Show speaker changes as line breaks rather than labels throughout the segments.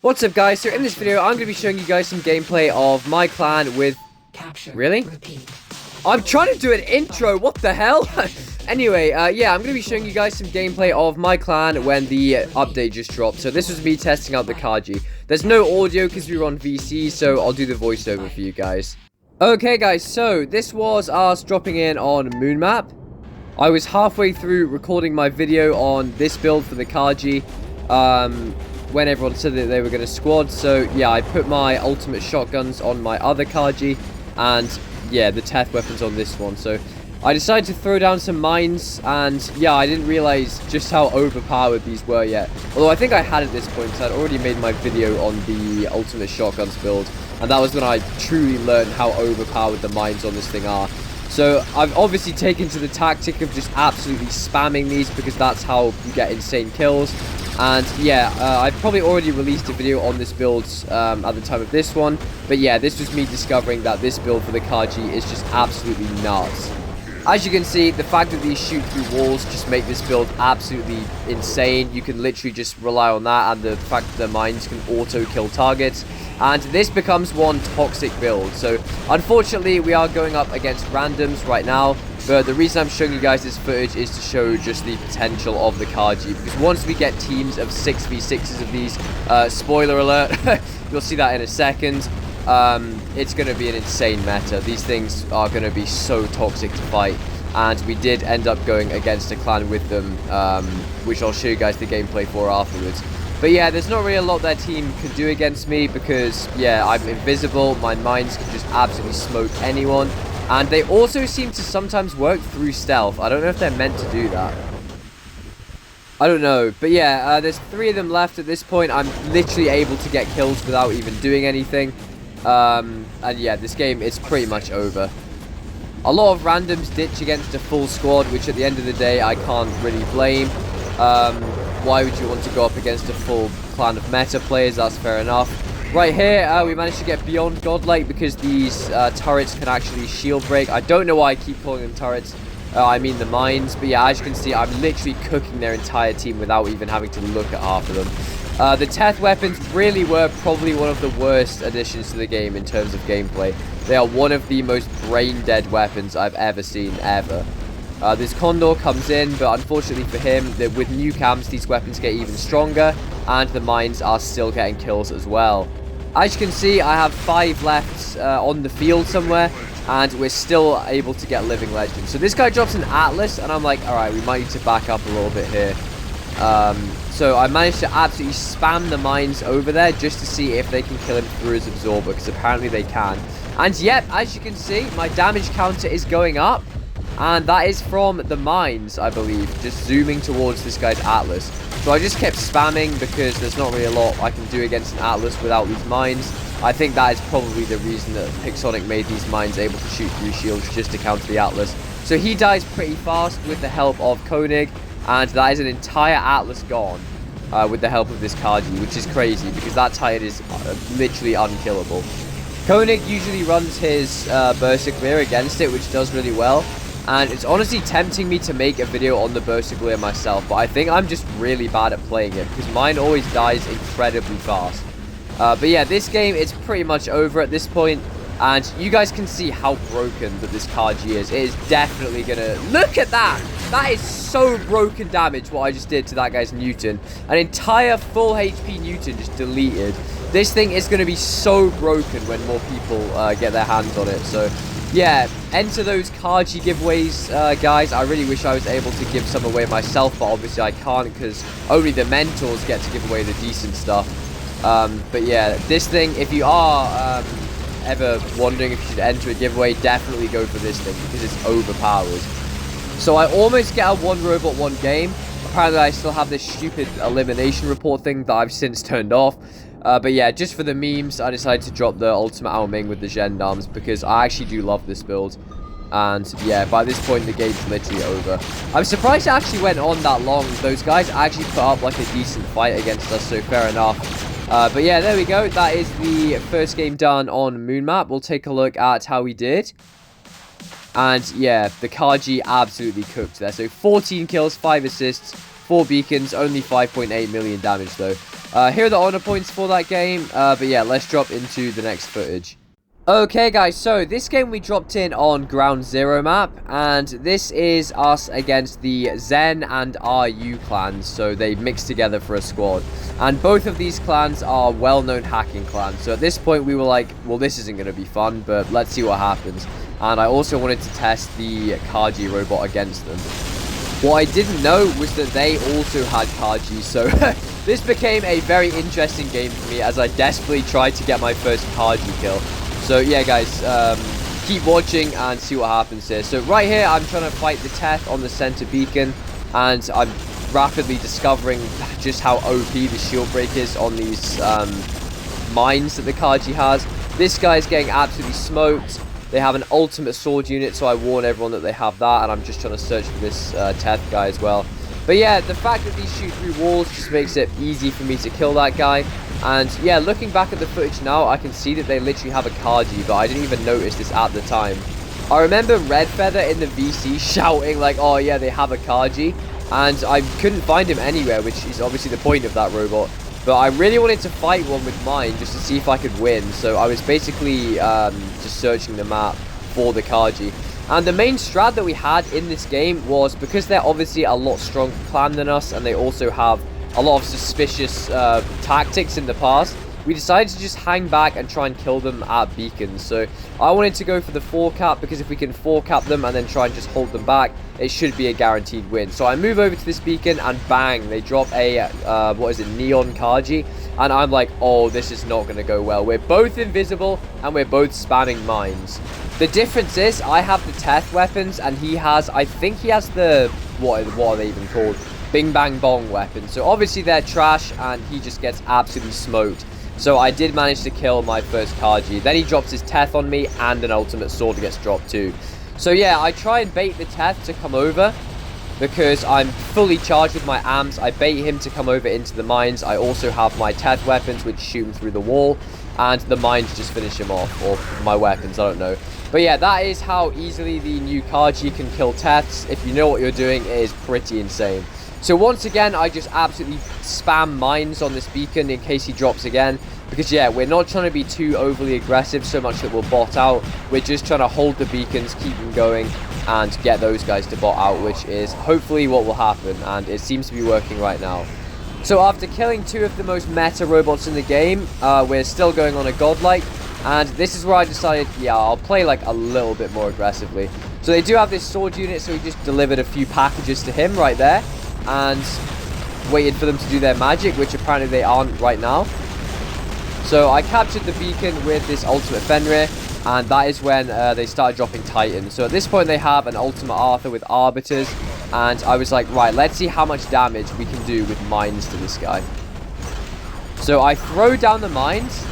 What's up, guys? So in this video, I'm going to be showing you guys some gameplay of my clan with...
Capture.
Really?
Repeat.
I'm trying to do an intro, what the hell? Anyway, yeah, I'm going to be showing you guys some gameplay of my clan when the update just dropped. So this was me testing out the KAJI. There's no audio because we were on VC, so I'll do the voiceover for you guys. Okay, guys, so this was us dropping in on Moon Map. I was halfway through recording my video on this build for the KAJI. When everyone said that they were going to squad. So yeah, I put my ultimate shotguns on my other KAJI, and yeah, the Teth weapons on this one. So I decided to throw down some mines, and yeah, I didn't realize just how overpowered these were yet. Although I think I had at this point, because I'd already made my video on the ultimate shotguns build, and that was when I truly learned how overpowered the mines on this thing are. So I've obviously taken to the tactic of just absolutely spamming these, because that's how you get insane kills. And yeah, I've probably already released a video on this build at the time of this one. But yeah, this was me discovering that this build for the KAJI is just absolutely nuts. As you can see, the fact that these shoot through walls just make this build absolutely insane. You can literally just rely on that, and the fact that the mines can auto-kill targets. And this becomes one toxic build. So unfortunately, we are going up against randoms right now. But the reason I'm showing you guys this footage is to show just the potential of the KAJI. Because once we get teams of 6v6s of these, spoiler alert, you'll see that in a second, it's going to be an insane meta. These things are going to be so toxic to fight. And we did end up going against a clan with them, which I'll show you guys the gameplay for afterwards. But yeah, there's not really a lot their team can do against me because, yeah, I'm invisible. My mines can just absolutely smoke anyone. And they also seem to sometimes work through stealth. I don't know if they're meant to do that. I don't know. But yeah, there's 3 of them left at this point. I'm literally able to get kills without even doing anything. And yeah, this game is pretty much over. A lot of randoms ditch against a full squad, which at the end of the day, I can't really blame. Why would you want to go up against a full clan of meta players? That's fair enough. Right here, we managed to get beyond godlike because these turrets can actually shield break. I don't know why I keep calling them turrets. I mean the mines. But yeah, as you can see, I'm literally cooking their entire team without even having to look at half of them. The Teth weapons really were probably one of the worst additions to the game in terms of gameplay. They are one of the most brain-dead weapons I've ever seen, ever. This Condor comes in, but unfortunately for him, with new cams, these weapons get even stronger, and the mines are still getting kills as well. As you can see, I have 5 left on the field somewhere, and we're still able to get Living Legends. So this guy drops an Atlas, and I'm like, alright, we might need to back up a little bit here. So I managed to absolutely spam the mines over there just to see if they can kill him through his Absorber, because apparently they can. And yep, as you can see, my damage counter is going up. And that is from the mines, I believe, just zooming towards this guy's Atlas. So I just kept spamming because there's not really a lot I can do against an Atlas without these mines. I think that is probably the reason that Pixonic made these mines able to shoot through shields just to counter the Atlas. So he dies pretty fast with the help of Koenig, and that is an entire Atlas gone with the help of this KAJI, which is crazy because that turret is literally unkillable. Koenig usually runs his Berserkleer against it, which does really well. And it's honestly tempting me to make a video on the Berserkleer myself, but I think I'm just really bad at playing it, because mine always dies incredibly fast. But yeah, this game is pretty much over at this point, and you guys can see how broken that this KAJI is. It is definitely gonna... Look at that! That is so broken damage, what I just did to that guy's Newton. An entire full HP Newton just deleted. This thing is gonna be so broken when more people get their hands on it, so... Yeah, enter those KAJI giveaways, guys. I really wish I was able to give some away myself, but obviously I can't because only the mentors get to give away the decent stuff. But yeah, this thing, if you are ever wondering if you should enter a giveaway, definitely go for this thing because it's overpowered. So I almost get a 1 robot 1 game. Apparently I still have this stupid elimination report thing that I've since turned off. But yeah, just for the memes, I decided to drop the Ultimate Ao Ming with the Gendarmes because I actually do love this build. And yeah, by this point, the game's literally over. I'm surprised it actually went on that long. Those guys actually put up like a decent fight against us, so fair enough. But yeah, there we go. That is the first game done on Moon Map. We'll take a look at how we did. And yeah, the KAJI absolutely cooked there. So 14 kills, 5 assists, 4 beacons, only 5.8 million damage though. Here are the honor points for that game, but yeah, let's drop into the next footage. Okay guys, so this game we dropped in on Ground Zero map, and this is us against the Zen and RU clans, so they mixed together for a squad. And both of these clans are well-known hacking clans, so at this point we were like, well, this isn't going to be fun, but let's see what happens. And I also wanted to test the KAJI robot against them. What I didn't know was that they also had KAJI, so this became a very interesting game for me as I desperately tried to get my first KAJI kill. So yeah guys, keep watching and see what happens here. So right here I'm trying to fight the Teth on the center beacon, and I'm rapidly discovering just how OP the shield break is on these mines that the KAJI has. This guy's getting absolutely smoked. They have an ultimate sword unit, so I warn everyone that they have that, and I'm just trying to search for this Teth guy as well. But yeah, the fact that these shoot through walls just makes it easy for me to kill that guy. And yeah, looking back at the footage now, I can see that they literally have a KAJI, but I didn't even notice this at the time. I remember Red Feather in the VC shouting like, oh yeah, they have a KAJI, and I couldn't find him anywhere, which is obviously the point of that robot. But I really wanted to fight one with mine just to see if I could win, so I was basically just searching the map for the KAJI. And the main strat that we had in this game was, because they're obviously a lot stronger clan than us, and they also have a lot of suspicious tactics in the past, we decided to just hang back and try and kill them at beacons. So I wanted to go for the 4-cap, because if we can 4-cap them and then try and just hold them back, it should be a guaranteed win. So I move over to this beacon and bang, they drop a, what is it, Neon KAJI. And I'm like, oh, this is not going to go well. We're both invisible and we're both spamming mines. The difference is I have the Teth weapons and he has, I think he has the, what are they even called? Bing Bang Bong weapons. So obviously they're trash and he just gets absolutely smoked. So I did manage to kill my first KAJI. Then he drops his Teth on me and an ultimate sword gets dropped too. So yeah, I try and bait the Teth to come over because I'm fully charged with my AMs. I bait him to come over into the mines. I also have my Teth weapons which shoot him through the wall, and the mines just finish him off, or my weapons, I don't know. But yeah, that is how easily the new KAJI can kill Teths. If you know what you're doing, it is pretty insane. So once again, I just absolutely spam mines on this beacon in case he drops again. Because yeah, we're not trying to be too overly aggressive so much that we'll bot out. We're just trying to hold the beacons, keep them going, and get those guys to bot out, which is hopefully what will happen. And it seems to be working right now. So after killing 2 of the most meta robots in the game, we're still going on a godlike. And this is where I decided, yeah, I'll play like a little bit more aggressively. So they do have this sword unit, so we just delivered a few packages to him right there. And waited for them to do their magic, which apparently they aren't right now. So I captured the beacon with this ultimate Fenrir, and that is when they started dropping Titans. So at this point they have an ultimate Arthur with Arbiters, and I was like, right, let's see how much damage we can do with mines to this guy. So I throw down the mines,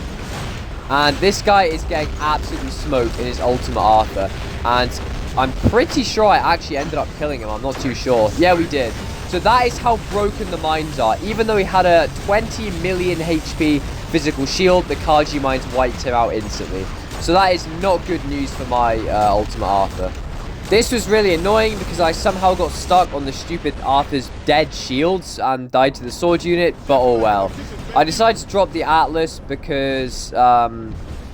and this guy is getting absolutely smoked in his ultimate Arthur. And I'm pretty sure I actually ended up killing him, I'm not too sure. Yeah, we did. So that is how broken the mines are. Even though he had a 20 million HP physical shield, the KAJI mines wiped him out instantly. So that is not good news for my ultimate Arthur. This was really annoying because I somehow got stuck on the stupid Arthur's dead shields and died to the sword unit, but oh well. I decided to drop the Atlas because the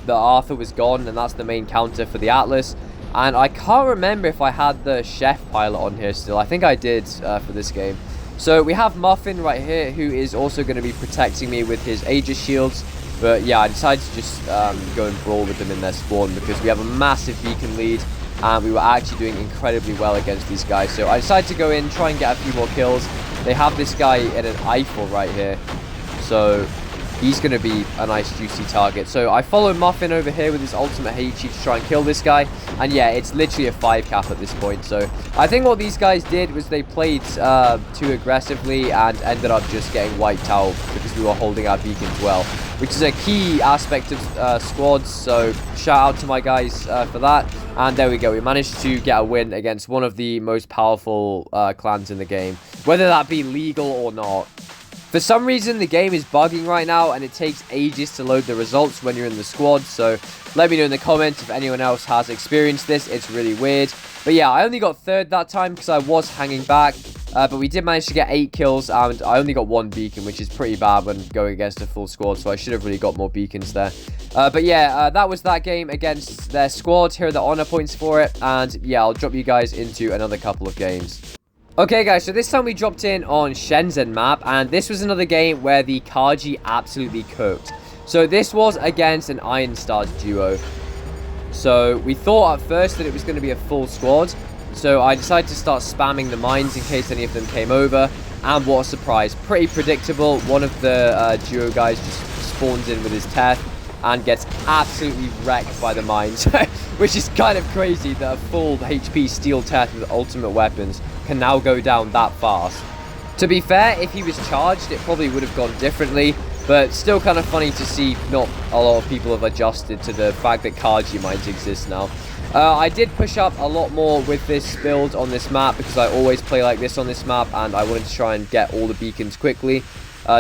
Arthur was gone, and that's the main counter for the Atlas. And I can't remember if I had the Chef pilot on here still. I think I did for this game. So we have Muffin right here, who is also going to be protecting me with his Aegis shields. But yeah, I decided to just go and brawl with them in their spawn because we have a massive beacon lead. And we were actually doing incredibly well against these guys. So I decided to go in, try and get a few more kills. They have this guy in an Eiffel right here. So he's going to be a nice juicy target. So I follow Muffin over here with his ultimate Heichi to try and kill this guy. And yeah, it's literally a 5-cap at this point. So I think what these guys did was they played too aggressively and ended up just getting wiped out because we were holding our beacons well, which is a key aspect of squads. So shout out to my guys for that. And there we go. We managed to get a win against one of the most powerful clans in the game, whether that be legal or not. For some reason, the game is bugging right now, and it takes ages to load the results when you're in the squad, so let me know in the comments if anyone else has experienced this. It's really weird. But yeah, I only got 3rd that time because I was hanging back, But we did manage to get 8 kills, and I only got 1 beacon, which is pretty bad when going against a full squad, so I should have really got more beacons there. But yeah, that was that game against their squad. Here are the honor points for it, and yeah, I'll drop you guys into another couple of games. Okay guys, so this time we dropped in on Shenzhen map, and this was another game where the KAJI absolutely cooked. So this was against an Iron Stars duo. So we thought at first that it was going to be a full squad, so I decided to start spamming the mines in case any of them came over, and what a surprise, pretty predictable. One of the duo guys just spawns in with his Teth and gets absolutely wrecked by the mines, which is kind of crazy that a full HP steel Teth with ultimate weapons can now go down that fast. To be fair, if he was charged, it probably would have gone differently, but still kind of funny to see not a lot of people have adjusted to the fact that KAJI mines exist now. I did push up a lot more with this build on this map because I always play like this on this map, and I wanted to try and get all the beacons quickly.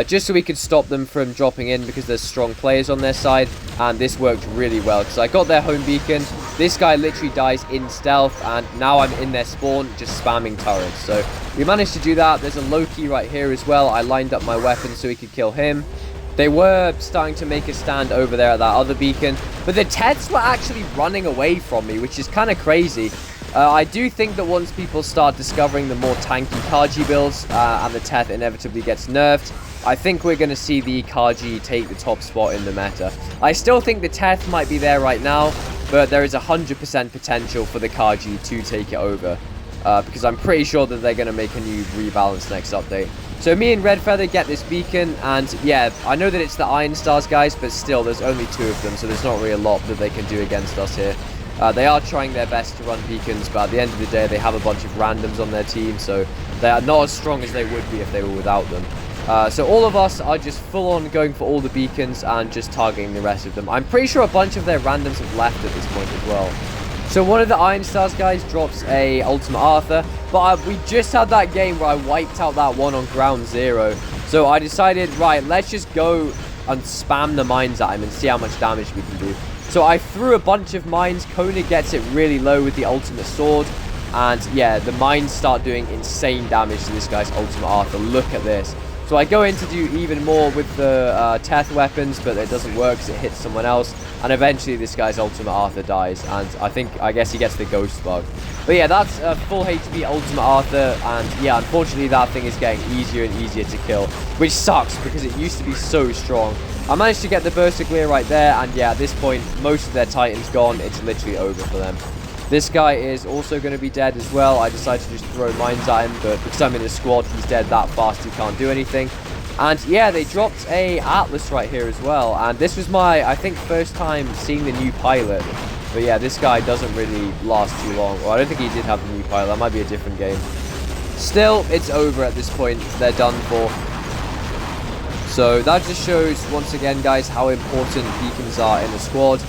Just so we could stop them from dropping in because there's strong players on their side, and this worked really well because I got their home beacon. This guy literally dies in stealth, and now I'm in their spawn just spamming turrets. So we managed to do that. There's a Loki right here as well. I lined up my weapon so we could kill him. They were starting to make a stand over there at that other beacon, but the Teths were actually running away from me, which is kind of crazy. I do think that once people start discovering the more tanky KAJI builds, and the Teth inevitably gets nerfed, I think we're going to see the KAJI take the top spot in the meta. I still think the Teth might be there right now, but there is 100% potential for the KAJI to take it over. Because I'm pretty sure that they're going to make a new rebalance next update. So me and Red Feather get this beacon, and yeah, I know that it's the Iron Stars guys, but still, there's only 2 of them, so there's not really a lot that they can do against us here. They are trying their best to run beacons, but at the end of the day, they have a bunch of randoms on their team, so they are not as strong as they would be if they were without them. So all of us are just full on going for all the beacons and just targeting the rest of them. I'm pretty sure a bunch of their randoms have left at this point as well. So one of the Iron Stars guys drops a Ultimate Arthur, but we just had that game where I wiped out that one on ground 0. So I decided, right, let's just go and spam the mines at him and see how much damage we can do. So I threw a bunch of mines. Kona gets it really low with the ultimate sword, and yeah, the mines start doing insane damage to this guy's Ultimate Arthur. Look at this. So I go in to do even more with the Teth weapons, but it doesn't work because it hits someone else. And eventually this guy's Ultimate Arthur dies, and I guess he gets the Ghost Bug. But yeah, that's a full HP Ultimate Arthur, and yeah, unfortunately that thing is getting easier and easier to kill, which sucks because it used to be so strong. I managed to get the Berserklier right there, and yeah, at this point, most of their Titans gone. It's literally over for them. This guy is also going to be dead as well. I decided to just throw mines at him, but because I'm in a squad, he's dead that fast, he can't do anything. And yeah, they dropped a Atlas right here as well. And this was my, I think, first time seeing the new pilot. But yeah, this guy doesn't really last too long. Well, I don't think he did have the new pilot. That might be a different game. Still, it's over at this point. They're done for. So that just shows, once again, guys, how important beacons are in a squad.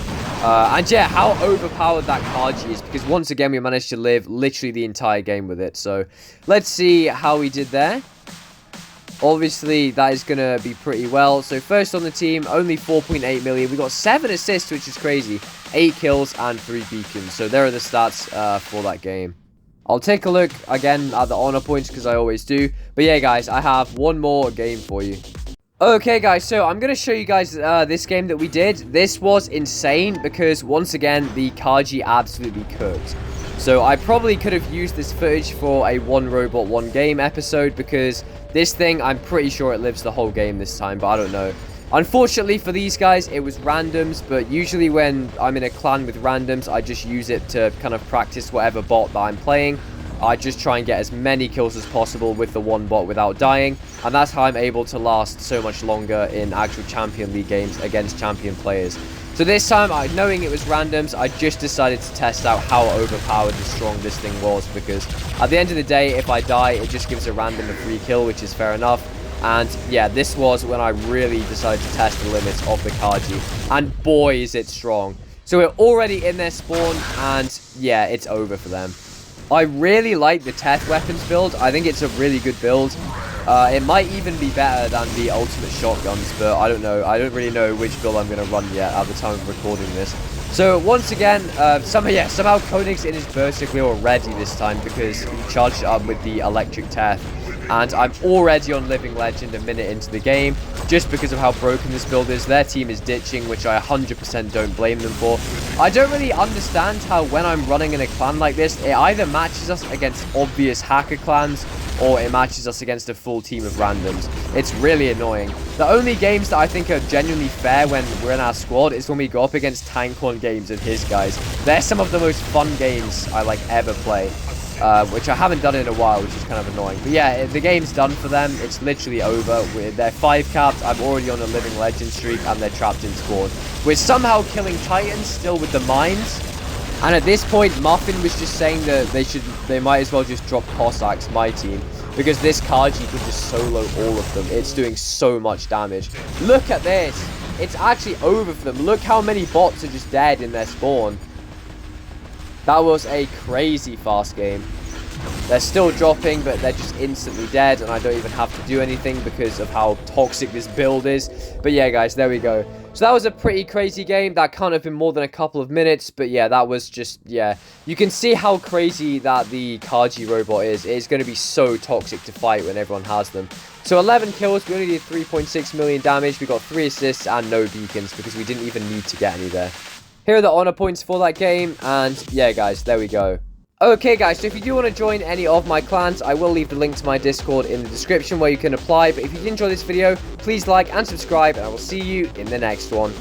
And yeah, how overpowered that KAJI is, because once again, we managed to live literally the entire game with it. So let's see how we did there. Obviously, that is going to be pretty well. So first on the team, only 4.8 million. We got 7 assists, which is crazy. 8 kills and 3 beacons. So there are the stats for that game. I'll take a look again at the honor points because I always do. But yeah, guys, I have one more game for you. Okay, guys, so I'm going to show you guys this game that we did. This was insane because, once again, the KAJI absolutely cooked. So I probably could have used this footage for a one robot, one game episode because this thing, I'm pretty sure it lives the whole game this time, but I don't know. Unfortunately for these guys, it was randoms, but usually when I'm in a clan with randoms, I just use it to kind of practice whatever bot that I'm playing. I just try and get as many kills as possible with the one bot without dying, and that's how I'm able to last so much longer in actual Champion League games against champion players. So this time, knowing it was randoms, I just decided to test out how overpowered and strong this thing was, because at the end of the day, if I die, it just gives a random a free kill, which is fair enough. And yeah, this was when I really decided to test the limits of the KAJI, and boy is it strong. So we're already in their spawn, and yeah, it's over for them. I really like the Teth weapons build. I think it's a really good build. It might even be better than the ultimate shotguns, but I don't know. I don't really know which build I'm going to run yet at the time of recording this. So, once again, somehow Koenig's in his Berserk already this time because he charged it up with the electric Teth. And I'm already on Living Legend a minute into the game, just because of how broken this build is. Their team is ditching, which I 100% don't blame them for. I don't really understand how when I'm running in a clan like this, it either matches us against obvious hacker clans, or it matches us against a full team of randoms. It's really annoying. The only games that I think are genuinely fair when we're in our squad is when we go up against Tankorn Games and his guys. They're some of the most fun games I ever play. Which I haven't done in a while, which is kind of annoying. But yeah, the game's done for them. It's literally over. They're 5 capped. I'm already on a Living Legend streak, and they're trapped in squad. We're somehow killing Titans still with the mines. And at this point, Muffin was just saying that they might as well just drop Cossacks, my team, because this KAJI can just solo all of them. It's doing so much damage. Look at this. It's actually over for them. Look how many bots are just dead in their spawn. That was a crazy fast game. They're still dropping, but they're just instantly dead, and I don't even have to do anything because of how toxic this build is. But yeah, guys, there we go. So that was a pretty crazy game. That can't have been more than a couple of minutes, but yeah, that was just, yeah. You can see how crazy that the KAJI robot is. It's going to be so toxic to fight when everyone has them. So 11 kills, we only did 3.6 million damage. We got 3 assists and no beacons because we didn't even need to get any there. Here are the honor points for that game, and yeah, guys, there we go. Okay, guys, so if you do want to join any of my clans, I will leave the link to my Discord in the description where you can apply. But if you did enjoy this video, please like and subscribe, and I will see you in the next one.